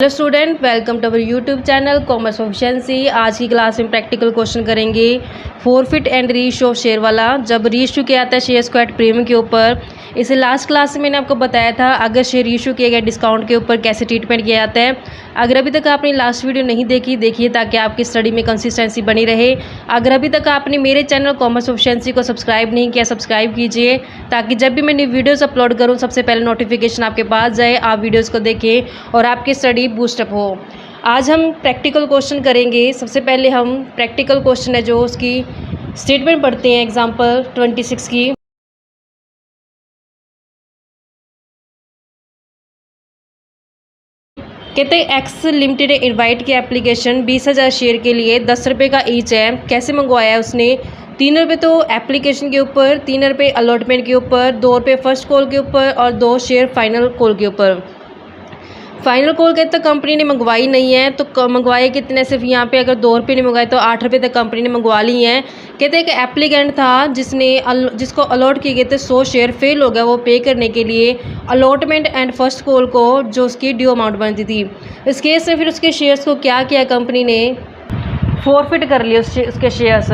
Hello student, welcome to our YouTube channel commerce proficiency. आज की class में practical question करेंगे forfeit and reissue of share वाला। जब रीइशू किया जाता है शेयर स्क्वायर प्रीमियम के ऊपर, इसे लास्ट क्लास में मैंने आपको बताया था अगर शेयर इशू किए गए डिस्काउंट के ऊपर कैसे ट्रीटमेंट किया जाता है। अगर अभी तक आपने लास्ट वीडियो नहीं देखी, देखिए ताकि आपकी स्टडी में कंसिस्टेंसी बनी रहे। अगर अभी तक आपने मेरे चैनल कॉमर्स प्रोफिशिएंसी को सब्सक्राइब नहीं किया, सब्सक्राइब कीजिए ताकि जब भी मैं न्यू वीडियोज़ अपलोड करूँ सबसे पहले नोटिफिकेशन आपके पास जाए, आप वीडियोज़ को देखें और आपकी स्टडी बूस्टअप हो। आज हम प्रैक्टिकल क्वेश्चन करेंगे। सबसे पहले हम प्रैक्टिकल क्वेश्चन है जो उसकी स्टेटमेंट पढ़ते हैं एग्जांपल 26 की। कहते हैं एक्स लिमिटेड इनवाइट की एप्लीकेशन 20,000 शेयर के लिए 10 रुपये का ईच है। कैसे मंगवाया है उसने? 3 रुपये तो एप्लीकेशन के ऊपर, 3 रुपये अलॉटमेंट के ऊपर, 2 रुपये फर्स्ट कॉल के ऊपर और 2 शेयर फाइनल कॉल के ऊपर। फाइनल कॉल कहते तो कंपनी ने मंगवाई नहीं है, तो मंगवाए कितने? सिर्फ यहाँ पे अगर 2 रुपये ने मंगवाए तो 8 रुपये तक कंपनी ने मंगवा ली हैं। कहते हैं कि एप्लीकेंट था जिसको अलॉट किए गए थे 100 शेयर, फेल हो गया वो पे करने के लिए अलॉटमेंट एंड फर्स्ट कॉल को जो उसकी ड्यू अमाउंट बनती थी। इस केस में फिर उसके शेयर्स को क्या किया कंपनी ने? फॉरफिट कर लिए उसके शेयर्स।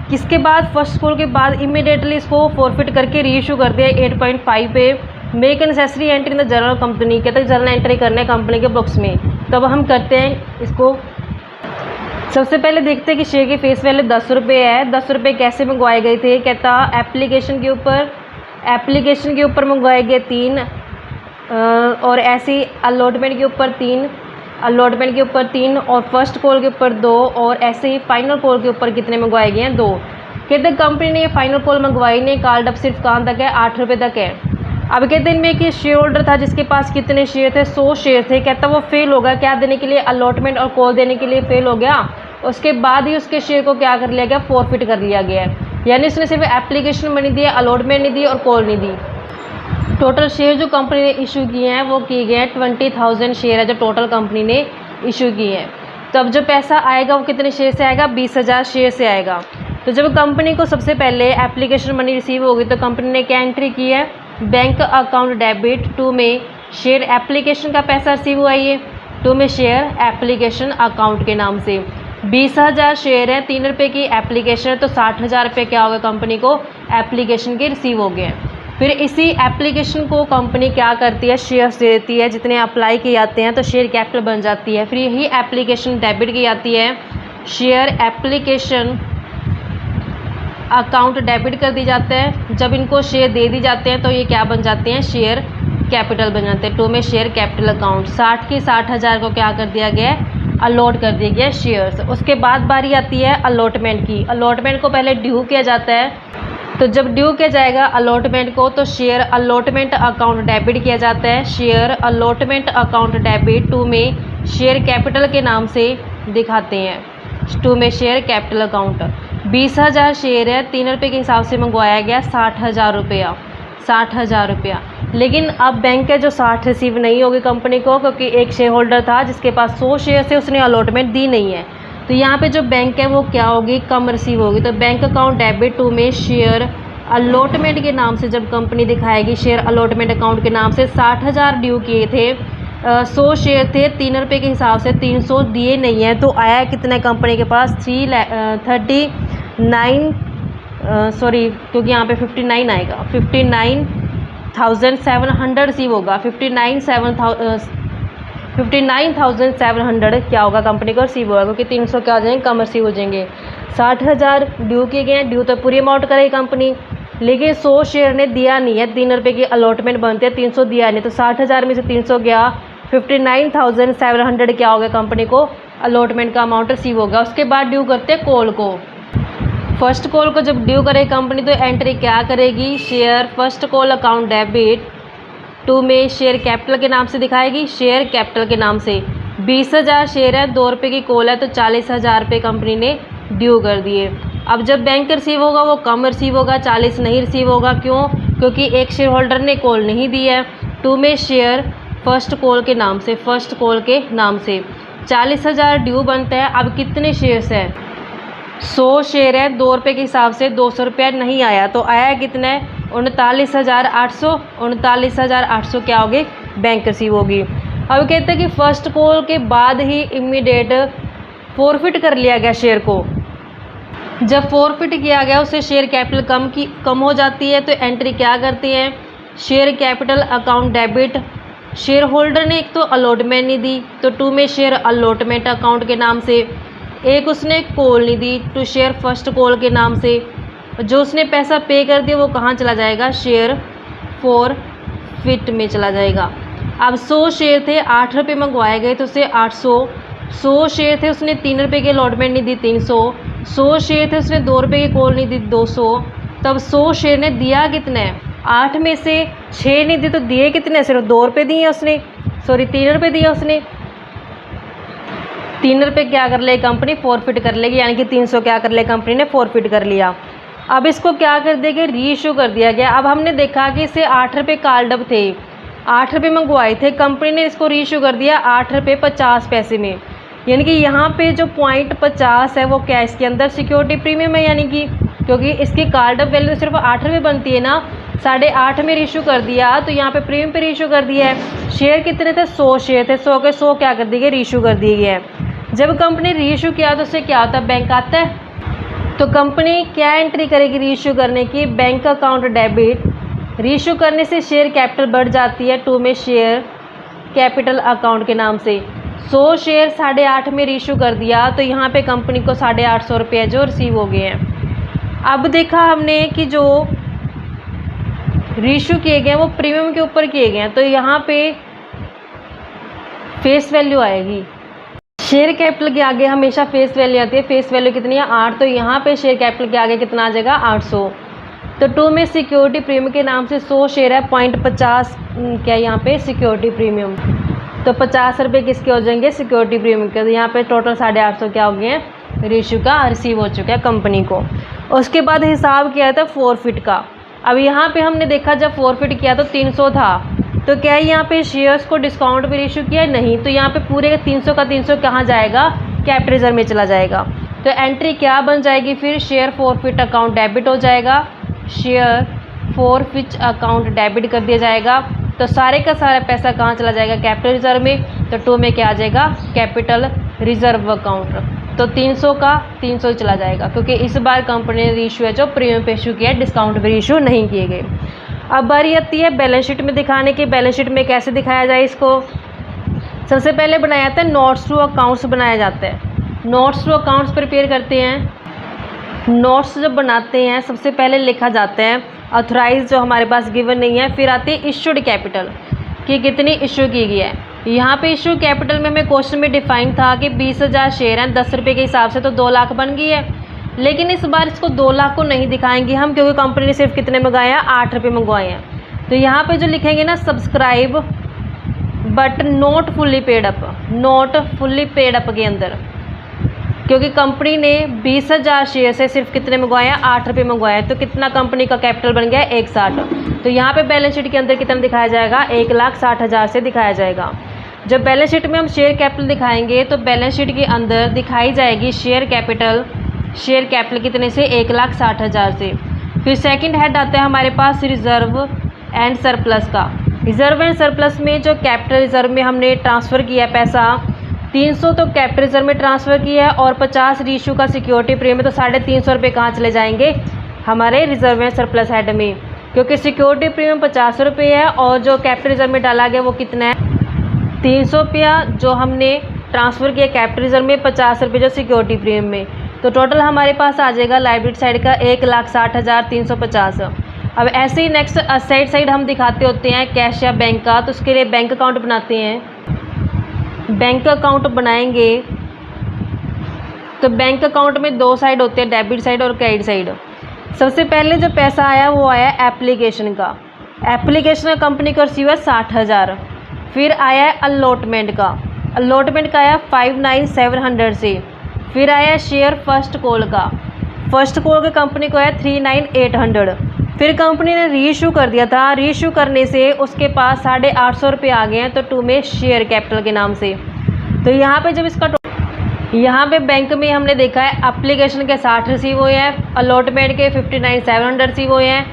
किसके बाद? फर्स्ट कॉल के बाद इमीडिएटली इसको फॉरफिट करके रीइशू कर दिया 8.5 पे। Make necessary entry in the journal company. कहते हैं जर्नल एंट्री करना है कंपनी के बुक्स में। तब हम करते हैं इसको। सबसे पहले देखते हैं कि शेयर की फेस वैल्यू 10 रुपये है। 10 रुपये कैसे मंगवाए गए थे? कहता एप्लीकेशन के ऊपर मंगवाए गए 3 और ऐसे अलॉटमेंट के ऊपर 3 और फर्स्ट कॉल के ऊपर 2 और ऐसे ही फाइनल कॉल के ऊपर कितने मंगवाए गए हैं? 2। कहते हैं कंपनी ने ये फाइनल कॉल मंगवाई नहीं, कॉल्ड अप सिर्फ कहाँ तक है? 8 रुपये तक है। अब कहते हैं इनमें कि शेयर होल्डर था जिसके पास कितने शेयर थे? 100 शेयर थे। कहता वो फेल हो गया क्या देने के लिए? अलॉटमेंट और कॉल देने के लिए फेल हो गया। उसके बाद ही उसके शेयर को क्या कर लिया गया? फॉरफिट कर लिया गया है। यानी उसने सिर्फ एप्लीकेशन मनी दी, अलॉटमेंट नहीं दी और कॉल नहीं दी। टोटल शेयर जो कंपनी ने इशू किए हैं वो किए गए हैं 20,000 शेयर है जो टोटल कंपनी ने इशू किए हैं। तो अब जो पैसा आएगा वो कितने शेयर से आएगा? 20,000 शेयर से आएगा। तो जब कंपनी को सबसे पहले एप्लीकेशन मनी रिसीव होगी तो कंपनी ने क्या एंट्री की है? बैंक अकाउंट डेबिट 2 में शेयर एप्लीकेशन का पैसा रिसीव हुआ है, 2 में शेयर एप्लीकेशन अकाउंट के नाम से। 20,000 शेयर है, 3 रुपये की एप्लीकेशन है, तो 60,000 रुपये क्या होगा कंपनी को? एप्लीकेशन के रिसीव हो गए। फिर इसी एप्लीकेशन को कंपनी क्या करती है? शेयर्स दे देती है। जितने अप्लाई किए जाते हैं तो शेयर कैपिटल बन जाती है। फिर यही एप्लीकेशन डेबिट की जाती है, शेयर एप्लीकेशन अकाउंट डेबिट कर दी जाता है। जब इनको शेयर दे दी जाते हैं तो ये क्या बन जाते हैं? शेयर कैपिटल बन जाते हैं। 2 में शेयर कैपिटल अकाउंट। 60 की 60,000 को क्या कर दिया गया है? अलॉट कर दिया गया शेयर्स। उसके बाद बारी आती है अलॉटमेंट की। अलॉटमेंट को पहले ड्यू किया जाता है, तो जब ड्यू किया जाएगा अलॉटमेंट को तो शेयर अलॉटमेंट अकाउंट डेबिट किया जाता है। शेयर अलॉटमेंट अकाउंट डेबिट 2 में शेयर कैपिटल के नाम से दिखाते हैं। 2 में शेयर कैपिटल अकाउंट। 20,000 शेयर है, 3 रुपये के हिसाब से मंगवाया गया 60,000 रुपया। 60,000 रुपया। लेकिन अब बैंक है जो 60 रिसीव नहीं होगी कंपनी को, क्योंकि एक शेयर होल्डर था जिसके पास 100 शेयर से उसने अलॉटमेंट दी नहीं है। तो यहाँ पे जो बैंक है वो क्या होगी? कम रिसीव होगी। तो बैंक अकाउंट डेबिट 2 में शेयर अलॉटमेंट के नाम से जब कंपनी दिखाएगी, शेयर अलॉटमेंट अकाउंट के नाम से 60,000 ड्यू किए थे, 100 शेयर थे, 3 रुपये के हिसाब से 300 दिए नहीं है, तो आया कितने कंपनी के पास? 39 क्योंकि यहाँ पे 59 आएगा, 59,700 रिसीव होगा। 59,700 क्या होगा कंपनी को रिसीव होगा, क्योंकि 300 क्या हो जाएंगे? कम रिसीव हो जाएंगे। 60,000 ड्यू किए गए हैं, ड्यू तो पूरी अमाउंट करेगी कंपनी, लेकिन 100 शेयर ने दिया नहीं है। 3 रुपये की अलॉटमेंट बनती है, 300 दिया नहीं, तो 60,000 में से 300 गया, 59,700 क्या हो गया कंपनी को? अलॉटमेंट का अमाउंट रिसीव होगा। उसके बाद ड्यू करते हैं कॉल को। फर्स्ट कॉल को जब ड्यू करे कंपनी तो एंट्री क्या करेगी? Share first call account debit 2 में शेयर कैपिटल के नाम से दिखाएगी, शेयर कैपिटल के नाम से। 20,000 शेयर है, 2 रुपये की कॉल है, तो 40,000 रुपये कंपनी ने ड्यू कर दिए। अब जब बैंक रिसीव होगा वो कम रिसीव होगा, 40 नहीं रिसीव होगा। क्यों? क्योंकि एक शेयर होल्डर ने कॉल नहीं दी है। 2 में शेयर फर्स्ट कॉल के नाम से, 40,000 ड्यू बनता है। अब कितने शेयर्स हैं? 100 शेयर है, 2 रुपये के हिसाब से 200 रुपया नहीं आया, तो आया कितना है? 39,800 क्या होगी? बैंक रिसीव होगी। अब कहते हैं कि फर्स्ट कॉल के बाद ही इमीडिएट फॉरफिट कर लिया गया शेयर को। जब फॉरफिट किया गया उससे शेयर कैपिटल कम हो जाती है, तो एंट्री क्या करती है, share capital account debit. Share holder ने एक तो अलॉटमेंट नहीं दी, तो टू में शेयर अलॉटमेंट अकाउंट के नाम से, एक उसने कॉल नहीं दी टू शेयर फर्स्ट कॉल के नाम से। जो उसने पैसा पे कर दिया वो कहाँ चला जाएगा, शेयर फॉरफिट में चला जाएगा। अब 100 शेयर थे, 8 रुपये मंगवाए गए तो उसे 800। 100 शेयर थे, उसने 3 रुपये की अलॉटमेंट नहीं दी, 300। 100 शेयर थे, उसने 2 रुपये की कॉल नहीं दी, 200। तब 100 शेयर ने दिया कितने, 8 में से 6 नहीं दी, तो दिए कितने, सिर्फ 2 रुपये दिए उसने, सॉरी 3 रुपये दिए उसने। 3 रुपये क्या कर ले कंपनी, फॉरफिट कर लेगी, यानी कि 300 क्या कर ले कंपनी ने, फॉरफिट कर लिया। अब इसको क्या कर देगा, री इशू कर दिया गया। अब हमने देखा कि इसे 8 रुपये कॉल थे, 8 रुपये मंगवाए थे, कंपनी ने इसको री इशू कर दिया 8 रुपये 50 पैसे में। यानी कि यहाँ पे जो पॉइंट 50 है वो क्या, इसके अंदर सिक्योरिटी प्रीमियम है, यानी कि क्योंकि इसकी कॉल्ड अप वैल्यू सिर्फ 8 रुपये बनती है ना, 8.5 में रीइशू कर दिया, तो यहाँ पे प्रीमियम पे रीइशू कर दिया है। शेयर कितने थे, 100 शेयर थे, 100 के 100 क्या कर दिए गए, रीइशू कर दिए गए हैं। जब कंपनी रीइशू किया तो उससे क्या होता है, बैंक आता है। तो कंपनी क्या एंट्री करेगी रीइशू करने की, बैंक अकाउंट डेबिट। रीइशू करने से शेयर कैपिटल बढ़ जाती है, 2 में शेयर कैपिटल अकाउंट के नाम से। 100 शेयर 8.5 में रीइशू कर दिया, तो यहाँ पे कंपनी को 850 रुपये जो रिसीव हो गए हैं। अब देखा हमने कि जो रीइशू किए गए वो प्रीमियम के ऊपर किए गए हैं, तो यहाँ पे फेस वैल्यू आएगी। शेयर कैपिटल के आगे हमेशा फेस वैल्यू आती है, फेस वैल्यू कितनी है, 8, तो यहाँ पे शेयर कैपिटल के आगे कितना आ जाएगा, 800। तो 2 में सिक्योरिटी प्रीमियम के नाम से 100 शेयर है, 0.50 क्या यहाँ पे सिक्योरिटी प्रीमियम, तो 50 रुपये किसके हो जाएंगे, सिक्योरिटी प्रीमियम के। तो यहाँ पे टोटल 850 क्या हो गए हैं, रीइशू का रिसीव हो चुका है कंपनी को। उसके बाद हिसाब किया था फॉरफिट का। अब यहाँ पे हमने देखा जब फॉरफिट किया तो 300 था, तो क्या यहाँ पे शेयर्स को डिस्काउंट पे इशू किया, नहीं, तो यहाँ पे पूरे 300 का 300 कहाँ जाएगा, कैपिटल रिजर्व में चला जाएगा। तो एंट्री क्या बन जाएगी फिर, शेयर फॉरफिट अकाउंट डेबिट हो जाएगा, शेयर फॉरफिट अकाउंट डेबिट कर दिया जाएगा। तो सारे का सारा पैसा कहाँ चला जाएगा, कैपिटल रिजर्व में। तो 2 में क्या आ जाएगा, कैपिटल रिजर्व अकाउंट। तो 300 का 300 ही चला जाएगा, क्योंकि इस बार कंपनी ने रीइशू है जो प्रीमियम पे इशू किया है, डिस्काउंट पे रीइशू नहीं किए गए। अब बारी आती है बैलेंस शीट में दिखाने की। बैलेंस शीट में कैसे दिखाया जाए इसको, सबसे पहले बनाया जाता है नोट्स टू अकाउंट्स बनाया जाता है। नोट्स टू अकाउंट्स प्रिपेयर करते हैं। नोट्स जब बनाते हैं सबसे पहले लिखा जाता है ऑथराइज, जो हमारे पास गिवन नहीं है। फिर आती है इशूड कैपिटल कि कितनी इशू की गई है। यहाँ पे इशू कैपिटल में हमें क्वेश्चन में डिफाइन था कि 20,000 शेयर हैं, 10 रुपये के हिसाब से तो 2 लाख बन गई है। लेकिन इस बार इसको 2 लाख को नहीं दिखाएंगे हम, क्योंकि कंपनी ने सिर्फ कितने मंगवाए हैं, 8 रुपये मंगवाए हैं। तो यहाँ पे जो लिखेंगे ना, subscribe but not fully paid up, not fully paid up के अंदर, क्योंकि कंपनी ने 20,000 शेयर से सिर्फ कितने मंगवाए हैं, 8 रुपये मंगवाए हैं। तो कितना कंपनी का कैपिटल बन गया, 160। तो यहाँ पे बैलेंस शीट के अंदर कितना दिखाया जाएगा, 1,60,000 से दिखाया जाएगा। जब बैलेंस शीट में हम शेयर कैपिटल दिखाएंगे तो बैलेंस शीट के अंदर दिखाई जाएगी शेयर कैपिटल कितने से, 1,60,000 से। फिर सेकंड हेड आता है हमारे पास रिजर्व एंड सरप्लस का। रिजर्व एंड सरप्लस में जो कैपिटल रिजर्व में हमने ट्रांसफ़र किया पैसा 300, तो कैपिटल रिजर्व में ट्रांसफ़र किया है, और 50 रीइशू का सिक्योरिटी प्रीमियम, तो 350 रुपये कहाँ चले जाएंगे, हमारे रिजर्व एंड सरप्लस हेड में, क्योंकि सिक्योरिटी प्रीमियम 50 रुपये है और जो कैपिटल रिजर्व में डाला गया वो कितना है, 300 रुपया जो हमने ट्रांसफ़र किया कैपिटल रिजर्व में, 50 रुपये जो सिक्योरिटी प्रीमियम में। तो टोटल हमारे पास आ जाएगा लाइबिलिटी साइड का 1,60,350। अब ऐसे ही नेक्स्ट असेट साइड हम दिखाते होते हैं कैश या बैंक का, तो उसके लिए बैंक अकाउंट बनाते हैं। बैंक अकाउंट बनाएंगे तो बैंक अकाउंट में 2 साइड होते हैं, डेबिट साइड और क्रेडिट साइड। सबसे पहले जो पैसा आया वो आया एप्लीकेशन का। एप्लीकेशन का कंपनी को रिसीव है 60,000। फिर आया है अलॉटमेंट का आया 59,700 से। फिर आया शेयर फर्स्ट कॉल का कंपनी को है 39,800। फिर कंपनी ने रीइशू कर दिया था, रीइशू करने से उसके पास 850 रुपये आ गए हैं, तो 2 में शेयर कैपिटल के नाम से। तो यहाँ पे जब इसका यहाँ पे बैंक में हमने देखा है एप्लीकेशन के 60 रिसीव हुए हैं, अलॉटमेंट के 59,700 रिसीव हुए हैं।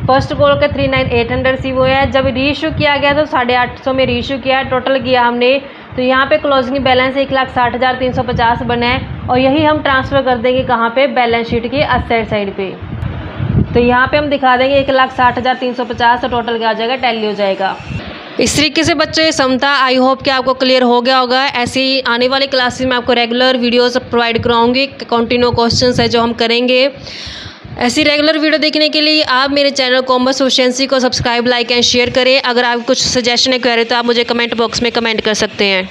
फर्स्ट कॉल का 39,800 रिसीव हुआ है। जब रीइशू किया गया तो 850 में रीइशू किया, टोटल किया हमने तो यहाँ पे क्लोजिंग बैलेंस 1,60,350 बना है और यही हम ट्रांसफ़र कर देंगे कहाँ पे, बैलेंस शीट के असेट साइड पे। तो यहाँ पे हम दिखा देंगे 1,60,350 तो टोटल क्या आ जाएगा, टैली हो जाएगा। इस तरीके से बच्चों ये समता आई होप कि आपको क्लियर हो गया होगा। ऐसे ही आने वाली क्लासेस में आपको रेगुलर वीडियोस प्रोवाइड कराऊंगी, कंटिन्यू क्वेश्चंस है जो हम करेंगे। ऐसी रेगुलर वीडियो देखने के लिए आप मेरे चैनल कॉमर्स प्रोficiency को सब्सक्राइब, लाइक एंड शेयर करें। अगर आप कुछ सजेशन है, क्वेरी तो आप मुझे कमेंट बॉक्स में कमेंट कर सकते हैं।